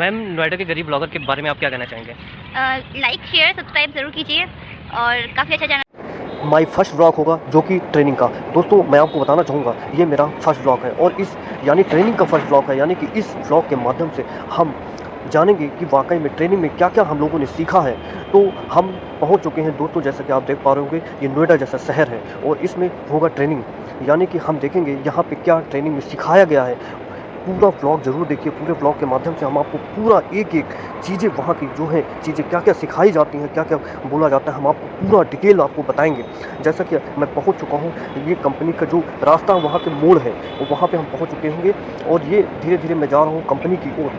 Ma'am, Noida के गरीब blogger के बारे में आप क्या कहना चाहेंगे? लाइक शेयर सब्सक्राइब ज़रूर कीजिए और काफ़ी अच्छा चैनल। माई फर्स्ट व्लॉग होगा जो कि ट्रेनिंग का। दोस्तों मैं आपको बताना चाहूँगा ये मेरा फर्स्ट व्लॉग है और इस यानी ट्रेनिंग का फर्स्ट व्लॉग है, यानी कि इस व्लॉग के माध्यम से हम जानेंगे कि वाकई में ट्रेनिंग में क्या क्या हम लोगों ने सीखा है। तो हम पहुंच चुके हैं दोस्तों, जैसा कि आप देख पा रहे होंगे ये नोएडा जैसा शहर है और इसमें होगा ट्रेनिंग, यानी कि हम देखेंगे यहाँ पे क्या ट्रेनिंग में सिखाया गया है। पूरा व्लॉग ज़रूर देखिए, पूरे व्लॉग के माध्यम से हम आपको पूरा एक एक चीज़ें वहाँ की जो है चीज़ें क्या क्या सिखाई जाती हैं, क्या क्या बोला जाता है, हम आपको पूरा डिटेल आपको बताएंगे। जैसा कि मैं पहुँच चुका हूँ, ये कंपनी का जो रास्ता वहाँ के मोड़ है वहाँ पे हम पहुँच चुके होंगे और ये धीरे धीरे मैं जा रहा हूँ कंपनी की ओर।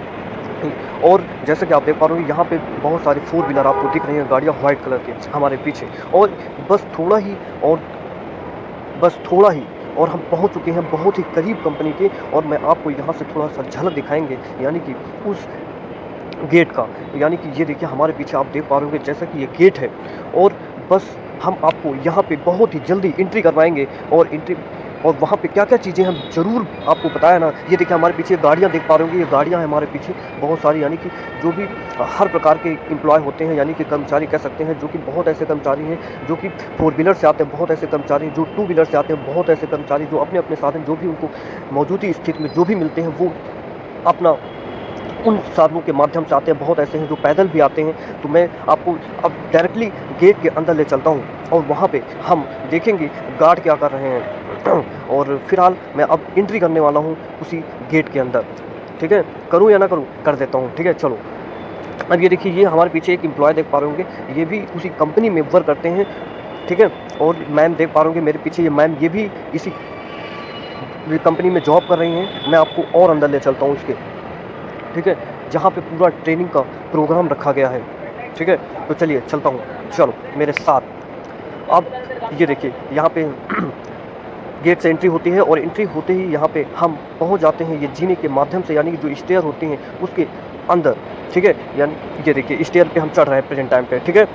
और जैसा कि आप देख पा रहे हो यहाँ पे बहुत सारी 4 व्हीलर आपको दिख रही हैं, गाड़ियाँ वाइट कलर की हमारे पीछे, और बस थोड़ा ही और हम पहुंच चुके हैं बहुत ही करीब कंपनी के। और मैं आपको यहाँ से थोड़ा सा झलक दिखाएंगे, यानी कि उस गेट का, यानी कि ये देखिए हमारे पीछे आप देख पा रहे होंगे जैसा कि ये गेट है। और बस हम आपको यहाँ पे बहुत ही जल्दी एंट्री करवाएंगे और वहाँ पे क्या क्या चीज़ें हम ज़रूर आपको बताया ना। ये देखिए हमारे पीछे गाड़ियाँ देख पा रहे होंगे, ये गाड़ियाँ हैं हमारे पीछे बहुत सारी, यानी कि जो भी हर प्रकार के एम्प्लॉय होते हैं, यानी कि कर्मचारी कह सकते हैं, जो कि बहुत ऐसे कर्मचारी हैं जो कि 4 व्हीलर से आते हैं, बहुत ऐसे कर्मचारी जो 2 व्हीलर से आते हैं, बहुत ऐसे कर्मचारी जो अपने अपने साधन जो भी उनको मौजूदा स्थिति में जो भी मिलते हैं वो अपना उन साधनों के माध्यम से आते हैं। बहुत ऐसे हैं जो पैदल भी आते हैं। तो मैं आपको अब डायरेक्टली गेट के अंदर ले चलता हूँ और वहाँ पे हम देखेंगे गार्ड क्या कर रहे हैं। और फिलहाल मैं अब एंट्री करने वाला हूँ उसी गेट के अंदर। ठीक है, करूँ या ना करूँ, कर देता हूँ। ठीक है, चलो। अब ये देखिए ये हमारे पीछे एक एम्प्लॉय देख पा रहे होंगे, ये भी उसी कंपनी में वर्क करते हैं। ठीक है, और मैम देख पा रहे होंगे मेरे पीछे, ये मैम ये भी इसी कंपनी में जॉब कर रही हैं। मैं आपको और अंदर ले चलता हूँ इसके। ठीक है, जहाँ पे पूरा ट्रेनिंग का प्रोग्राम रखा गया है। ठीक है, तो चलिए चलता हूँ, चलो मेरे साथ। अब ये देखिए यहाँ पे गेट से एंट्री होती है और एंट्री होते ही यहाँ पे हम पहुँच जाते हैं ये जीने के माध्यम से, यानी कि जो स्टेयर होती हैं उसके अंदर। ठीक है, यानी ये देखिए स्टेयर पे हम चढ़ रहे हैं प्रेजेंट टाइम पे। ठीक है,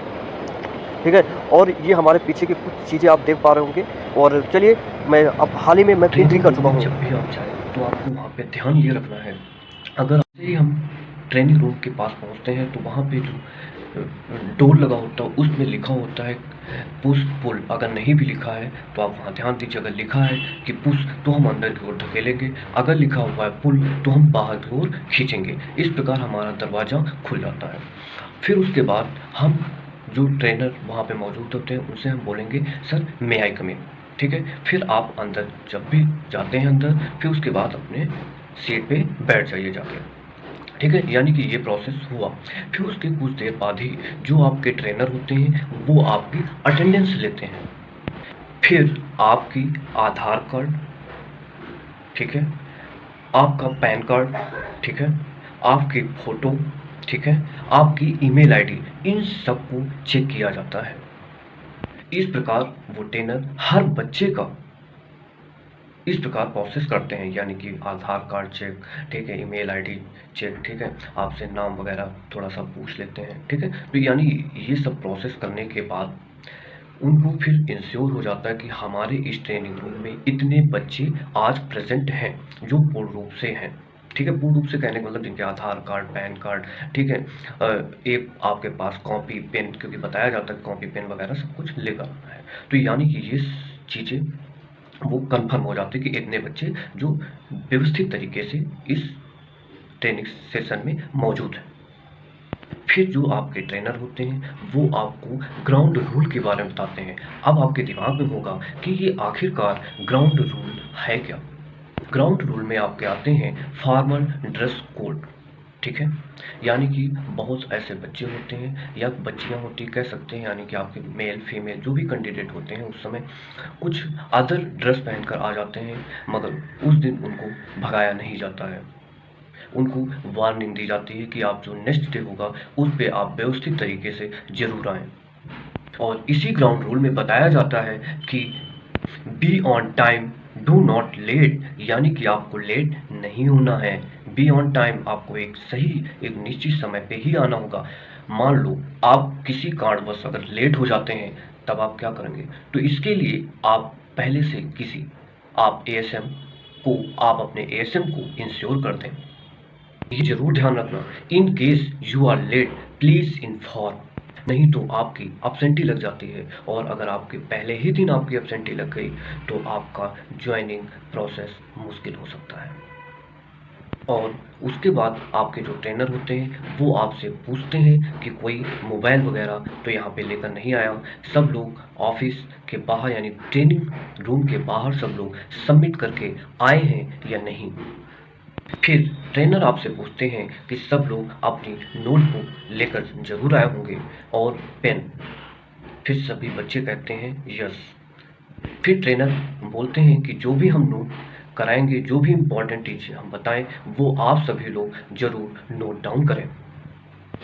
ठीक है, और ये हमारे पीछे की कुछ चीज़ें आप देख पा रहे होंगे। और चलिए मैं अब हाल ही में मैं एंट्री कर चुका हूँ। जब भी आप जाए तो आपको वहाँ पे ध्यान ये रखना है, अगर से हम ट्रेनिंग रूम के पास पहुँचते हैं तो वहाँ पे जो डोर लगा होता है उसमें लिखा होता है पुश पुल। अगर नहीं भी लिखा है तो आप वहाँ ध्यान दीजिए, अगर लिखा है कि पुश तो हम अंदर की ओर धकेलेंगे, अगर लिखा हुआ है पुल तो हम बाहर की ओर खींचेंगे। इस प्रकार हमारा दरवाज़ा खुल जाता है। फिर उसके बाद हम जो ट्रेनर वहाँ पे मौजूद होते हैं उनसे हम बोलेंगे सर मे आई कम इन। ठीक है, फिर आप अंदर जब भी जाते हैं अंदर, फिर उसके बाद अपने सीट पे बैठ जाइए जाके। ठीक है, यानी कि ये प्रोसेस हुआ। फिर उसके कुछ देर बाद ही जो आपके ट्रेनर होते हैं वो आपकी अटेंडेंस लेते हैं। फिर आपकी आधार कार्ड, ठीक है, आपका पैन कार्ड, ठीक है, आपकी फ़ोटो, ठीक है, आपकी ईमेल आईडी, इन सबको चेक किया जाता है। इस प्रकार वो ट्रेनर हर बच्चे का इस प्रकार प्रोसेस करते हैं, यानी कि आधार कार्ड चेक, ठीक है, ईमेल आईडी चेक, ठीक है, आपसे नाम वगैरह थोड़ा सा पूछ लेते हैं। ठीक है, तो यानी ये सब प्रोसेस करने के बाद उनको फिर इंश्योर हो जाता है कि हमारे इस ट्रेनिंग रूम में इतने बच्चे आज प्रेजेंट हैं जो पूर्ण रूप से हैं। ठीक है, पूर्ण रूप से कहने का मतलब जिनके आधार कार्ड, पैन कार्ड, ठीक है, एक आपके पास कॉपी पेन, क्योंकि बताया जाता है कॉपी पेन वगैरह सब कुछ लेकर आना है। तो यानी कि ये चीज़ें वो कंफर्म हो जाते हैं कि इतने बच्चे जो व्यवस्थित तरीके से इस ट्रेनिंग सेशन में मौजूद हैं। फिर जो आपके ट्रेनर होते हैं वो आपको ग्राउंड रूल के बारे में बताते हैं। अब आपके दिमाग में होगा कि ये आखिरकार ग्राउंड रूल है क्या। ग्राउंड रूल में आपके आते हैं फॉर्मल ड्रेस कोड। ठीक है, यानी कि बहुत ऐसे बच्चे होते हैं या बच्चियां होती कह सकते हैं, यानी कि आपके मेल फीमेल जो भी कैंडिडेट होते हैं उस समय कुछ अदर ड्रेस पहनकर आ जाते हैं, मगर उस दिन उनको भगाया नहीं जाता है। उनको वार्निंग दी जाती है कि आप जो नेक्स्ट डे होगा उस पे आप व्यवस्थित तरीके से ज़रूर आएँ। और इसी ग्राउंड रूल में बताया जाता है कि be on time, do not let, यानी कि आपको लेट नहीं होना है। बी ऑन टाइम, आपको एक सही एक निश्चित समय पे ही आना होगा। मान लो आप किसी कारणवश अगर लेट हो जाते हैं तब आप क्या करेंगे? तो इसके लिए आप पहले से किसी आप एएसएम को आप अपने एएसएम को इंश्योर कर दें ये जरूर ध्यान रखना, in case you are late please inform, नहीं तो आपकी absentee लग जाती है, और अगर आपके पहले ही दिन आपकी absentee लग गई तो आपका ज्वाइनिंग प्रोसेस मुश्किल हो सकता है। और उसके बाद आपके जो ट्रेनर होते हैं वो आपसे पूछते हैं कि कोई मोबाइल वगैरह तो यहाँ पे लेकर नहीं आया, सब लोग ऑफिस के बाहर यानी ट्रेनिंग रूम के बाहर सब लोग सबमिट करके आए हैं या नहीं। फिर ट्रेनर आपसे पूछते हैं कि सब लोग अपनी नोटबुक लेकर जरूर आए होंगे और पेन। फिर सभी बच्चे कहते हैं यस। फिर ट्रेनर बोलते हैं कि जो भी हम नोट कराएंगे, जो भी इम्पोर्टेंट चीज़ें हम बताएं वो आप सभी लोग जरूर नोट डाउन करें।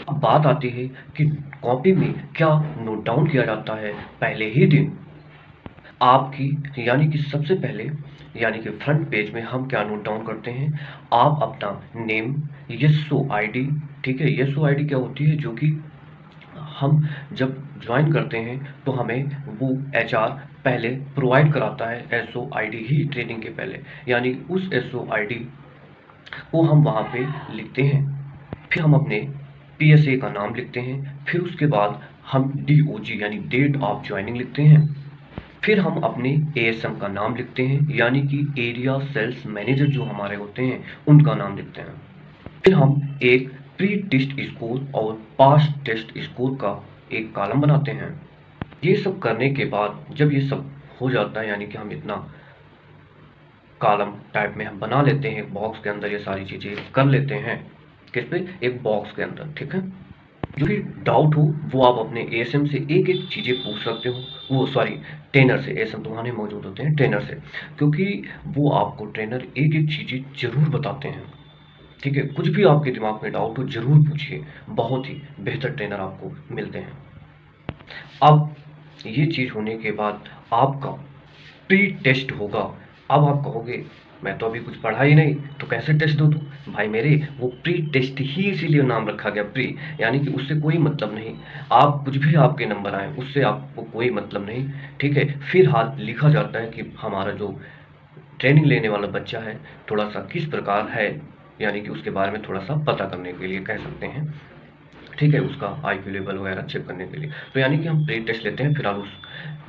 अब बात आती है कि कॉपी में क्या नोट डाउन किया जाता है पहले ही दिन। आपकी यानी कि सबसे पहले यानी कि फ्रंट पेज में हम क्या नोट डाउन करते हैं, आप अपना नेम, एसओ आईडी, ठीक है। एसओ आईडी क्या होती है, जो कि हम जब ज्वाइन करते हैं तो हमें वो एचआर पहले प्रोवाइड कराता है एसओ आईडी ही ट्रेनिंग के पहले, यानी उस एसओ आईडी को हम वहाँ पे लिखते हैं। फिर हम अपने पीएसए का नाम लिखते हैं। फिर उसके बाद हम डीओजी यानी डेट ऑफ ज्वाइनिंग लिखते हैं। फिर हम अपने एएसएम का नाम लिखते हैं, यानी कि एरिया सेल्स मैनेजर जो हमारे होते हैं उनका नाम लिखते हैं। फिर हम एक प्री टेस्ट स्कोर और पास टेस्ट स्कोर का एक कॉलम बनाते हैं। ये सब करने के बाद जब ये सब हो जाता है, यानी कि हम इतना कॉलम टाइप में हम बना लेते हैं, एक बॉक्स के अंदर ये सारी चीज़ें कर लेते हैं। किस पे, एक बॉक्स के अंदर, ठीक है। जो भी डाउट हो वो आप अपने एएसएम से एक एक चीज़ें पूछ सकते हो, वो सॉरी ट्रेनर से, एएसएम तो वहाँ मौजूद होते हैं, ट्रेनर से, क्योंकि वो आपको ट्रेनर एक एक चीज़ें जरूर बताते हैं, ठीक है। कुछ भी आपके दिमाग में डाउट हो जरूर पूछिए, बहुत ही बेहतर ट्रेनर आपको मिलते हैं। अब ये चीज़ होने के बाद आपका प्री टेस्ट होगा। अब आप कहोगे मैं तो अभी कुछ पढ़ा ही नहीं तो कैसे टेस्ट दो तू भाई मेरे, वो प्री टेस्ट ही इसीलिए नाम रखा गया प्री, यानी कि उससे कोई मतलब नहीं, आप कुछ भी आपके नंबर आए उससे आपको कोई मतलब नहीं, ठीक है। फिर हाथ लिखा जाता है कि हमारा जो ट्रेनिंग लेने वाला बच्चा है थोड़ा सा किस प्रकार है, यानी कि उसके बारे में थोड़ा सा पता करने के लिए कह सकते हैं, ठीक है, उसका आईक्यू लेवल वगैरह चेक करने के लिए। तो यानी कि हम प्री टेस्ट लेते हैं, फिर उस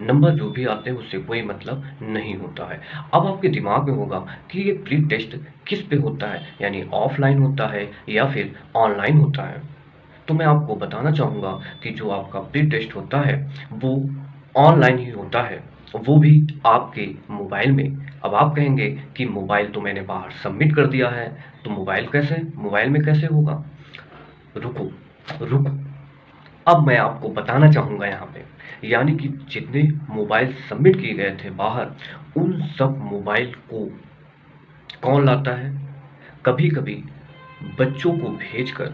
नंबर जो भी आते हैं उससे कोई मतलब नहीं होता है। अब आपके दिमाग में होगा कि ये प्री टेस्ट किस पे होता है, यानी ऑफलाइन होता है या फिर ऑनलाइन होता है। तो मैं आपको बताना चाहूँगा कि जो आपका प्री टेस्ट होता है वो ऑनलाइन ही होता है, वो भी आपके मोबाइल में। अब आप कहेंगे कि मोबाइल तो मैंने बाहर सबमिट कर दिया है, तो मोबाइल में कैसे होगा। रुको, अब मैं आपको बताना चाहूँगा यहाँ पे, यानी कि जितने मोबाइल सबमिट किए गए थे बाहर, उन सब मोबाइल को कौन लाता है, कभी कभी बच्चों को भेजकर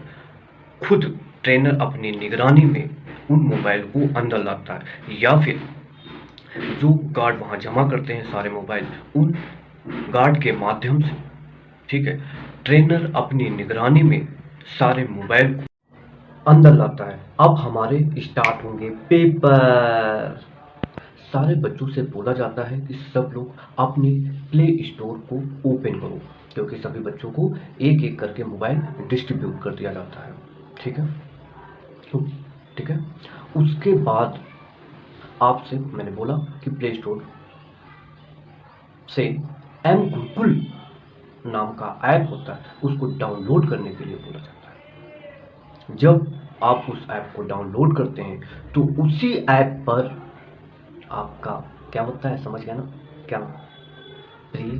खुद ट्रेनर अपनी निगरानी में उन मोबाइल को अंदर लाता है, या फिर जो गार्ड वहाँ जमा करते हैं सारे मोबाइल, उन गार्ड के माध्यम से, ठीक है, ट्रेनर अपनी निगरानी में सारे मोबाइल को अंदर लाता है। अब हमारे स्टार्ट होंगे पेपर। सारे बच्चों से बोला जाता है कि सब लोग अपने प्ले स्टोर को ओपन करो, क्योंकि सभी बच्चों को एक एक करके मोबाइल डिस्ट्रीब्यूट कर दिया जाता है, ठीक है। तो ठीक है, उसके बाद आपसे मैंने बोला कि प्ले स्टोर से एम गुरुकुल नाम का ऐप होता है, उसको डाउनलोड करने के लिए बोला जाता है। जब आप उस ऐप को डाउनलोड करते हैं तो उसी ऐप पर आपका क्या होता है, समझ गया ना, क्या, प्री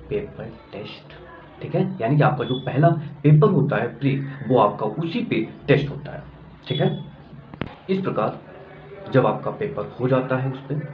पेपर टेस्ट, ठीक है। यानी कि आपका जो पहला पेपर होता है प्री, वो आपका उसी पे टेस्ट होता है, ठीक है। इस प्रकार जब आपका पेपर हो जाता है उस पर,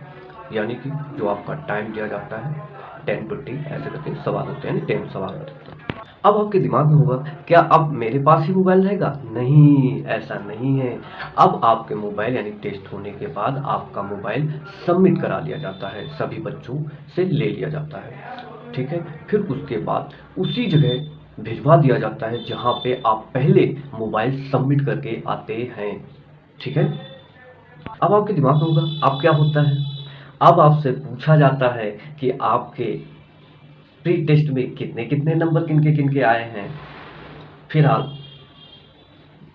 यानी कि जो आपका टाइम दिया जाता है 10 to 10 ऐसे करके सवाल होते हैं, यानी 10 सवाल होते हैं। अब आपके दिमाग में होगा क्या अब मेरे पास ही मोबाइल रहेगा, नहीं, ऐसा नहीं है। अब आपके मोबाइल यानी टेस्ट होने के बाद आपका मोबाइल सबमिट करा लिया जाता है, सभी बच्चों से ले लिया जाता है, ठीक है। फिर उसके बाद उसी जगह भिजवा दिया जाता है जहाँ पे आप पहले मोबाइल सबमिट करके आते हैं, ठीक है। अब आपके दिमाग में होगा अब क्या होता है, अब आपसे पूछा जाता है कि आपके प्री टेस्ट में कितने कितने नंबर किनके किनके आए हैं। फिलहाल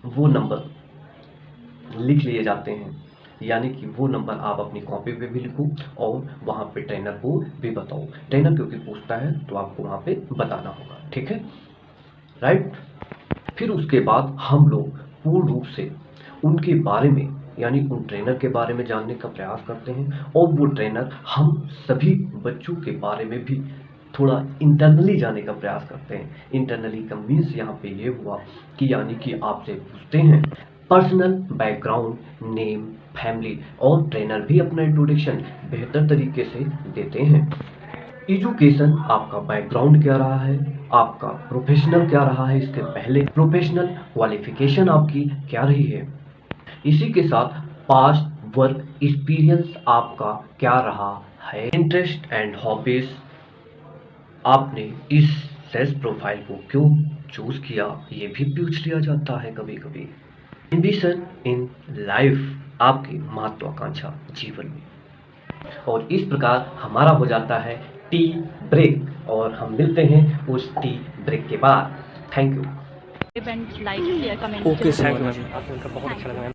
वो नंबर लिख लिए जाते हैं, यानी कि वो नंबर आप अपनी कॉपी पे भी लिखो और वहाँ पे ट्रेनर को भी बताओ। ट्रेनर क्योंकि पूछता है तो आपको वहाँ पे बताना होगा, ठीक है, राइट। फिर उसके बाद हम लोग पूर्ण रूप से उनके बारे में, यानी उन ट्रेनर के बारे में जानने का प्रयास करते हैं और वो ट्रेनर हम सभी बच्चों के बारे में भी थोड़ा इंटरनली जानने का प्रयास करते हैं। इंटरनली का मीन्स यहाँ पे ये हुआ कि यानी कि आपसे पूछते हैं पर्सनल बैकग्राउंड, नेम, फैमिली, और ट्रेनर भी अपना इंट्रोडक्शन बेहतर तरीके से देते हैं। एजुकेशन, आपका बैकग्राउंड क्या रहा है, आपका प्रोफेशनल क्या रहा है, इसके पहले प्रोफेशनल क्वालिफिकेशन आपकी क्या रही है, इसी के साथ पास्ट वर्क एक्सपीरियंस आपका क्या रहा है, इंटरेस्ट एंड हॉबीज, आपने इस सेल्फ प्रोफाइल को क्यों चूज किया, ये भी पूछ लिया जाता है कभी कभी। एम्बिशन इन लाइफ, आपकी महत्वाकांक्षा जीवन में। और इस प्रकार हमारा हो जाता है टी ब्रेक, और हम मिलते हैं उस टी ब्रेक के बाद। Thank you. and like, share, comment. Thank you ma'am, आपको उनका बहुत अच्छा लगा मैम।